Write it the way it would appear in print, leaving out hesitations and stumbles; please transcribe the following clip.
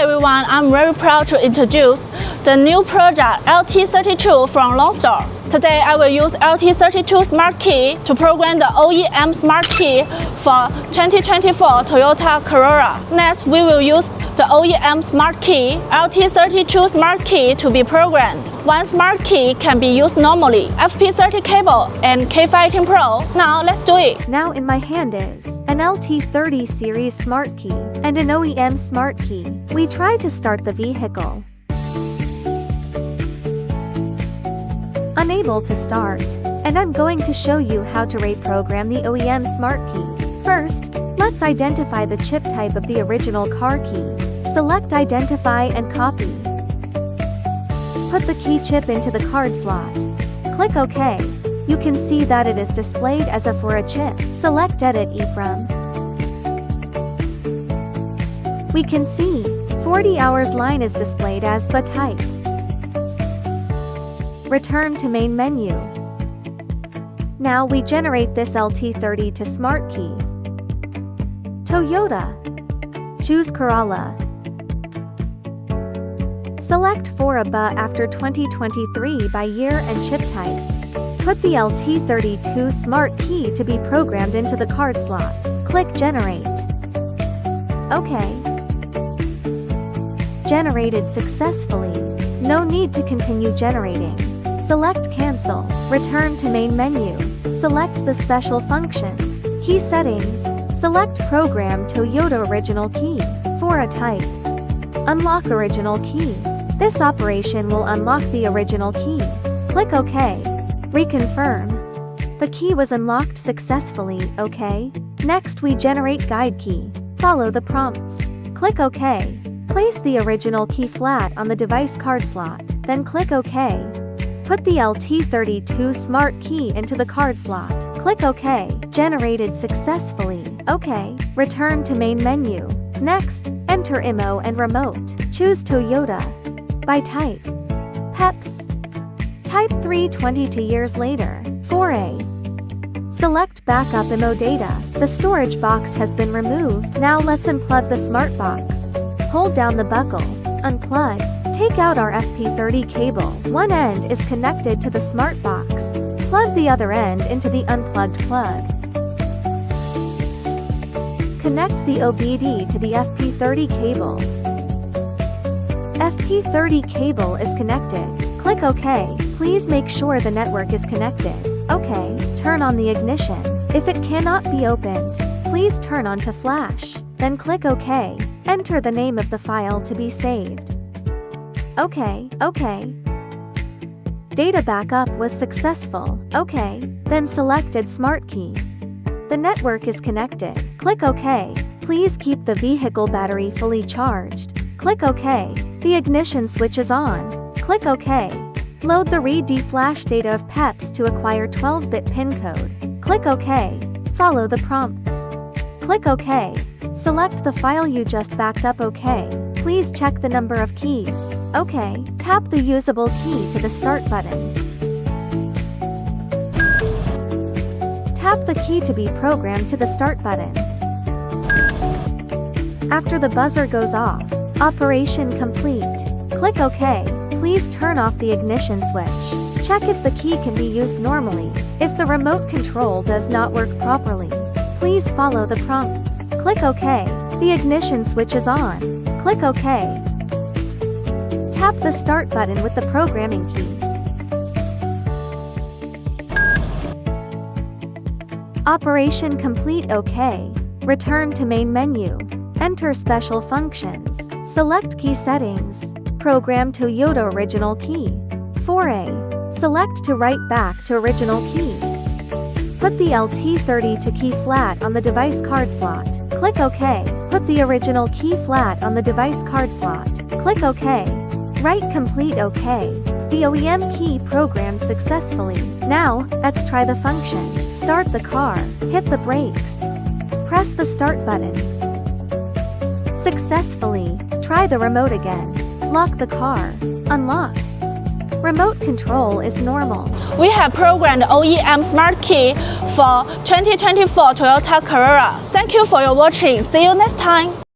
everyone, I'm very proud to introduce the new project LT32 from Lonsdor. Today I will use LT32 Smart Key to program the OEM Smart Key for 2024 Toyota Corolla. Next, we will use the OEM Smart Key, LT32 Smart Key to be programmed. One Smart Key can be used normally, FP30 cable and K518 Pro. Now let's do it. Now in my hand is an LT30 series Smart Key and an OEM Smart Key. We try to start the vehicle. Unable to start. And I'm going to show you how to reprogram the OEM Smart Key. First, let's identify the chip type of the original car key. Select Identify and copy. Put the key chip into the card slot. Click OK. You can see that it is displayed as a for a chip. Select Edit EEPROM. We can see 40 hours line is displayed as but type. Return to main menu. Now we generate this LT30 to Smart Key. Toyota. Choose Corolla. Select for ABA after 2023 by year and chip type. Put the LT32 Smart Key to be programmed into the card slot. Click Generate. OK. Generated successfully. No need to continue generating. Select Cancel. Return to main menu. Select the special functions. Key settings. Select Program Toyota Original Key. For a type. Unlock Original Key. This operation will unlock the original key. Click OK. Reconfirm. The key was unlocked successfully, OK. Next we generate guide key. Follow the prompts. Click OK. Place the original key flat on the device card slot. Then click OK. Put the LT32 Smart Key into the card slot. Click OK. Generated successfully. OK. Return to main menu. Next, enter IMO and remote. Choose Toyota. By type. PEPS. Type 322 years later. 4A. Select Backup IMO data. The storage box has been removed. Now let's unplug the smart box. Hold down the buckle. Unplug. Take out our FP30 cable. One end is connected to the smart box. Plug the other end into the unplugged plug. Connect the OBD to the FP30 cable. FP30 cable is connected. Click OK. Please make sure the network is connected. OK. Turn on the ignition. If it cannot be opened, please turn on to flash. Then click OK. Enter the name of the file to be saved. OK. Data backup was successful. OK. Then selected Smart Key. The network is connected. Click OK. Please keep the vehicle battery fully charged. Click OK. The ignition switch is on. Click OK. Load the read flash data of PEPS to acquire 12-bit PIN code. Click OK. Follow the prompts. Click OK. Select the file you just backed up. OK. Please check the number of keys. OK. Tap the usable key to the start button. Tap the key to be programmed to the start button. After the buzzer goes off, operation complete. Click OK. Please turn off the ignition switch. Check if the key can be used normally. If the remote control does not work properly, please follow the prompts. Click OK. The ignition switch is on. Click OK. Tap the start button with the programming key. Operation complete. OK. Return to main menu. Enter special functions. Select key settings. Program Toyota Original Key. 4A. Select to write back to original key. Put the LT30 to key flat on the device card slot. Click OK. Put the original key flat on the device card slot. Click OK. Write complete. OK. The OEM key programmed successfully. Now, let's try the function. Start the car. Hit the brakes. Press the start button. Successfully. Try the remote again. Lock the car. Unlock. Remote control is normal. We have programmed OEM Smart Key for 2024 Toyota Corolla. Thank you for your watching. See you next time.